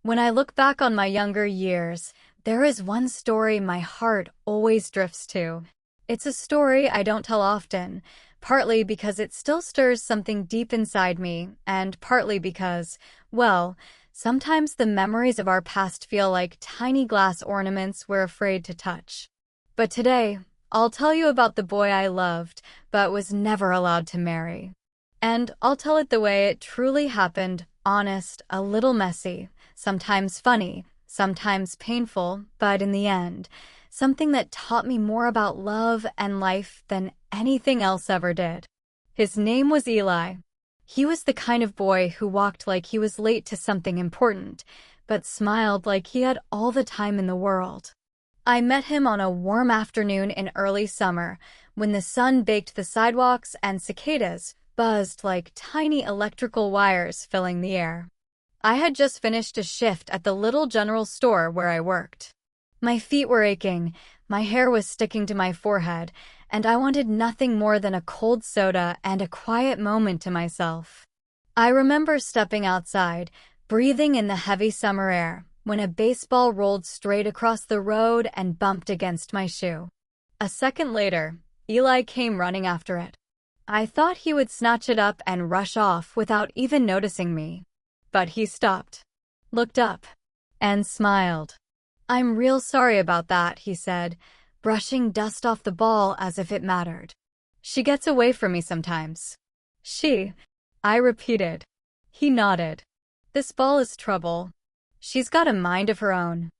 When I look back on my younger years, there is one story my heart always drifts to. It's a story I don't tell often, partly because it still stirs something deep inside me, and partly because, well, sometimes the memories of our past feel like tiny glass ornaments we're afraid to touch. But today, I'll tell you about the boy I loved, but was never allowed to marry. And I'll tell it the way it truly happened, honest, a little messy, sometimes funny, sometimes painful, but in the end, something that taught me more about love and life than anything else ever did. His name was Eli. He was the kind of boy who walked like he was late to something important, but smiled like he had all the time in the world. I met him on a warm afternoon in early summer, when the sun baked the sidewalks and cicadas buzzed like tiny electrical wires filling the air. I had just finished a shift at the little general store where I worked. My feet were aching, my hair was sticking to my forehead, and I wanted nothing more than a cold soda and a quiet moment to myself. I remember stepping outside, breathing in the heavy summer air, when a baseball rolled straight across the road and bumped against my shoe. A second later, Eli came running after it. I thought he would snatch it up and rush off without even noticing me. But he stopped, looked up, and smiled. "I'm real sorry about that," he said, brushing dust off the ball as if it mattered. "She gets away from me sometimes." "She?" I repeated. He nodded. "This ball is trouble. She's got a mind of her own."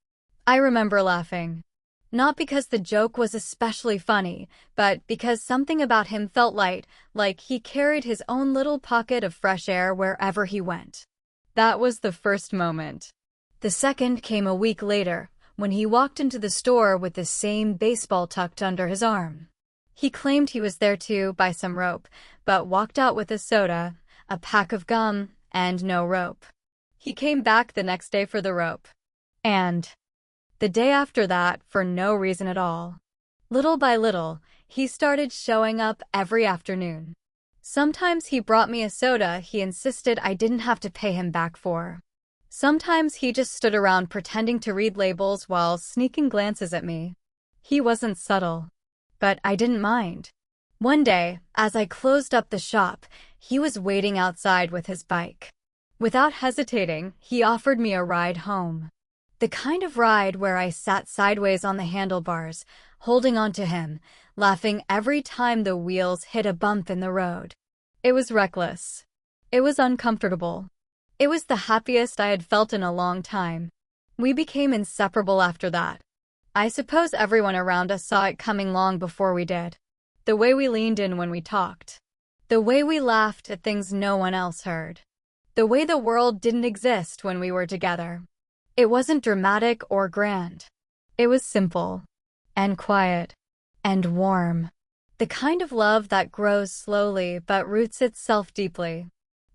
I remember laughing. Not because the joke was especially funny, but because something about him felt light, like he carried his own little pocket of fresh air wherever he went. That was the first moment. The second came a week later, when he walked into the store with the same baseball tucked under his arm. He claimed he was there to buy some rope, but walked out with a soda, a pack of gum, and no rope. He came back the next day for the rope. And the day after that, for no reason at all. Little by little, he started showing up every afternoon. Sometimes he brought me a soda he insisted I didn't have to pay him back for. Sometimes he just stood around pretending to read labels while sneaking glances at me. He wasn't subtle, but I didn't mind. One day, as I closed up the shop, he was waiting outside with his bike. Without hesitating, he offered me a ride home. The kind of ride where I sat sideways on the handlebars, holding onto him, laughing every time the wheels hit a bump in the road. It was reckless. It was uncomfortable. It was the happiest I had felt in a long time. We became inseparable after that. I suppose everyone around us saw it coming long before we did. The way we leaned in when we talked. The way we laughed at things no one else heard. The way the world didn't exist when we were together. It wasn't dramatic or grand. It was simple, and quiet, and warm. The kind of love that grows slowly but roots itself deeply.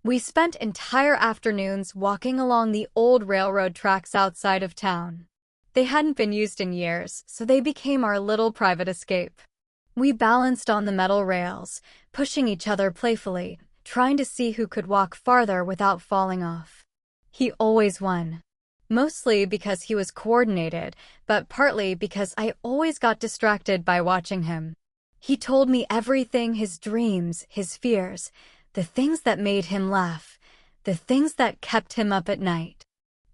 We spent entire afternoons walking along the old railroad tracks outside of town. They hadn't been used in years, so they became our little private escape. We balanced on the metal rails, pushing each other playfully, trying to see who could walk farther without falling off. He always won. Mostly because he was coordinated, but partly because I always got distracted by watching him. He told me everything, his dreams, his fears, the things that made him laugh, the things that kept him up at night.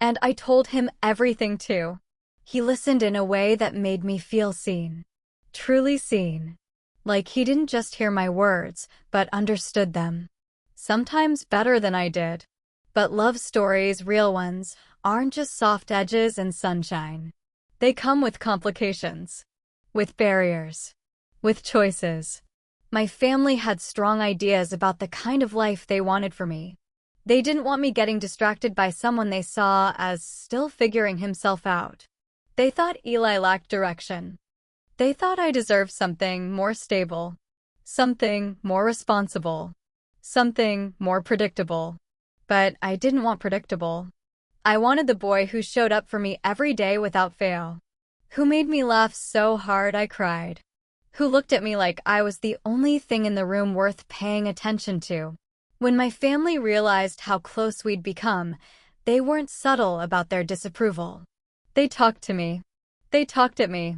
And I told him everything too. He listened in a way that made me feel seen. Truly seen. Like he didn't just hear my words, but understood them. Sometimes better than I did. But love stories, real ones, aren't just soft edges and sunshine. They come with complications. With barriers. With choices. My family had strong ideas about the kind of life they wanted for me. They didn't want me getting distracted by someone they saw as still figuring himself out. They thought Eli lacked direction. They thought I deserved something more stable. Something more responsible. Something more predictable. But I didn't want predictable. I wanted the boy who showed up for me every day without fail. Who made me laugh so hard I cried. Who looked at me like I was the only thing in the room worth paying attention to. When my family realized how close we'd become, they weren't subtle about their disapproval. They talked to me. They talked at me.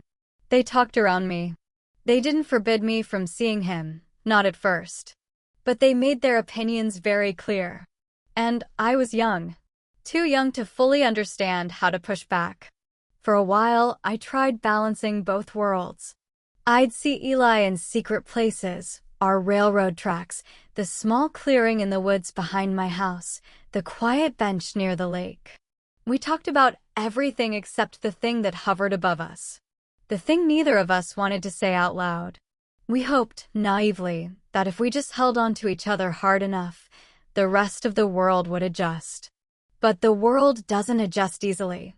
They talked around me. They didn't forbid me from seeing him, not at first. But they made their opinions very clear. And I was young. Too young to fully understand how to push back. For a while, I tried balancing both worlds. I'd see Eli in secret places, our railroad tracks, the small clearing in the woods behind my house, the quiet bench near the lake. We talked about everything except the thing that hovered above us. The thing neither of us wanted to say out loud. We hoped, naively, that if we just held on to each other hard enough, the rest of the world would adjust. But the world doesn't adjust easily.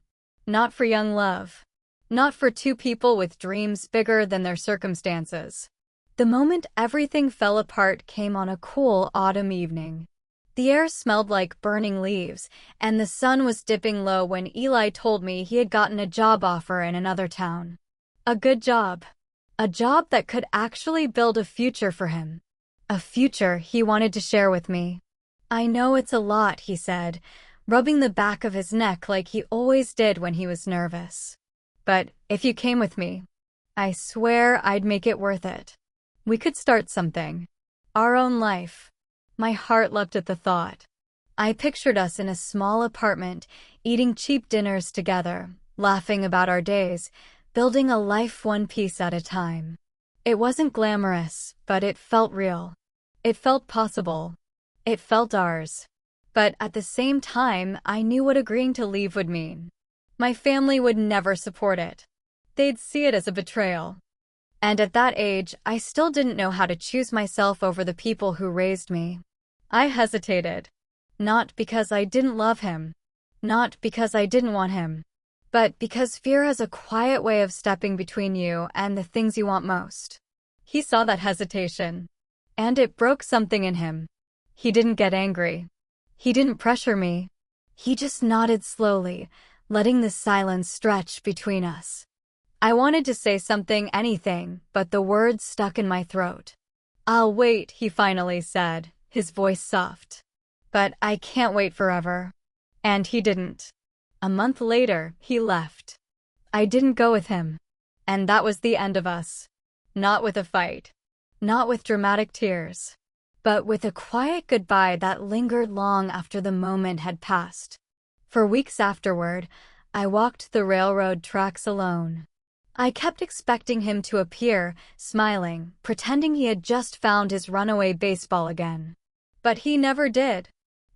Not for young love. Not for two people with dreams bigger than their circumstances. The moment everything fell apart came on a cool autumn evening. The air smelled like burning leaves, and the sun was dipping low when Eli told me he had gotten a job offer in another town. A good job. A job that could actually build a future for him. A future he wanted to share with me. I know it's a lot, he said, rubbing the back of his neck like he always did when he was nervous. But if you came with me, I swear I'd make it worth it. We could start something. Our own life. My heart leapt at the thought. I pictured us in a small apartment, eating cheap dinners together, laughing about our days, building a life one piece at a time. It wasn't glamorous, but it felt real. It felt possible. It felt ours. But at the same time, I knew what agreeing to leave would mean. My family would never support it. They'd see it as a betrayal. And at that age, I still didn't know how to choose myself over the people who raised me. I hesitated. Not because I didn't love him. Not because I didn't want him. But because fear has a quiet way of stepping between you and the things you want most. He saw that hesitation. And it broke something in him. He didn't get angry. He didn't pressure me. He just nodded slowly, letting the silence stretch between us. I wanted to say something, anything, but the words stuck in my throat. "I'll wait," he finally said, his voice soft. "But I can't wait forever." And he didn't. A month later, he left. I didn't go with him. And that was the end of us. Not with a fight. Not with dramatic tears. But with a quiet goodbye that lingered long after the moment had passed. For weeks afterward, I walked the railroad tracks alone. I kept expecting him to appear, smiling, pretending he had just found his runaway baseball again. But he never did.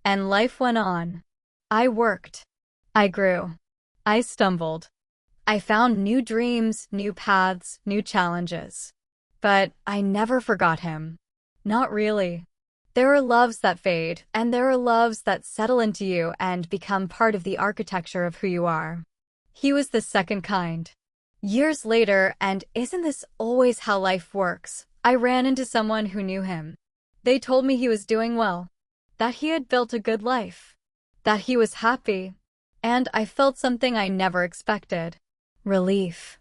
And life went on. I worked. I grew. I stumbled. I found new dreams, new paths, new challenges. But I never forgot him. Not really. There are loves that fade, and there are loves that settle into you and become part of the architecture of who you are. He was the second kind. Years later, and isn't this always how life works, I ran into someone who knew him. They told me he was doing well, that he had built a good life, that he was happy, and I felt something I never expected. Relief.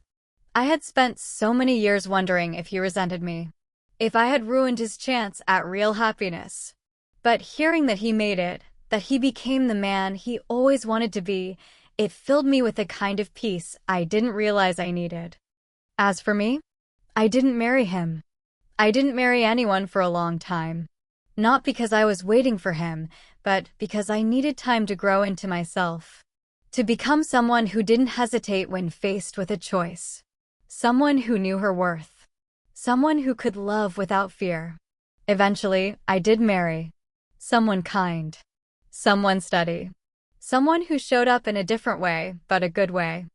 I had spent so many years wondering if he resented me, if I had ruined his chance at real happiness. But hearing that he made it, that he became the man he always wanted to be, it filled me with a kind of peace I didn't realize I needed. As for me, I didn't marry him. I didn't marry anyone for a long time. Not because I was waiting for him, but because I needed time to grow into myself. To become someone who didn't hesitate when faced with a choice. Someone who knew her worth. Someone who could love without fear. Eventually, I did marry. Someone kind. Someone steady. Someone who showed up in a different way, but a good way.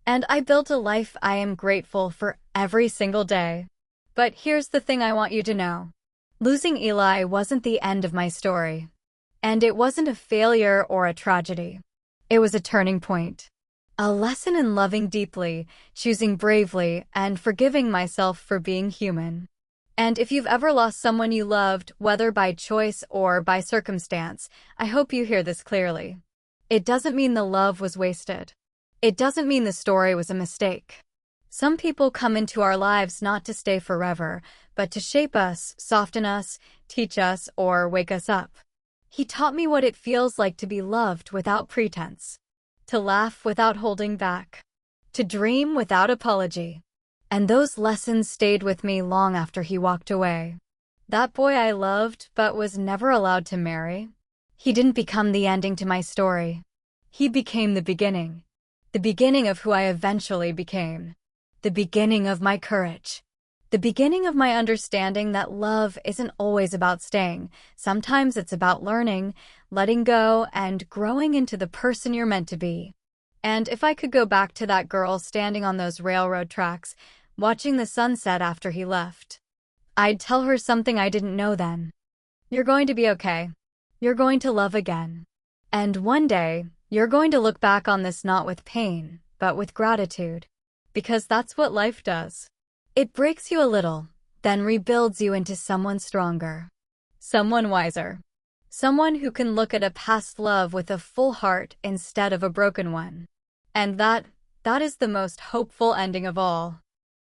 And I built a life I am grateful for every single day. But here's the thing I want you to know. Losing Eli wasn't the end of my story. And it wasn't a failure or a tragedy. It was a turning point. A lesson in loving deeply, choosing bravely, and forgiving myself for being human. And if you've ever lost someone you loved, whether by choice or by circumstance, I hope you hear this clearly. It doesn't mean the love was wasted. It doesn't mean the story was a mistake. Some people come into our lives not to stay forever, but to shape us, soften us, teach us, or wake us up. He taught me what it feels like to be loved without pretense, to laugh without holding back, to dream without apology. And those lessons stayed with me long after he walked away. That boy I loved but was never allowed to marry. He didn't become the ending to my story. He became the beginning of who I eventually became, the beginning of my courage, the beginning of my understanding that love isn't always about staying. Sometimes it's about learning, letting go, and growing into the person you're meant to be. And if I could go back to that girl standing on those railroad tracks, watching the sunset after he left, I'd tell her something I didn't know then. You're going to be okay. You're going to love again. And one day, you're going to look back on this not with pain, but with gratitude. Because that's what life does. It breaks you a little, then rebuilds you into someone stronger, someone wiser, someone who can look at a past love with a full heart instead of a broken one. And that is the most hopeful ending of all.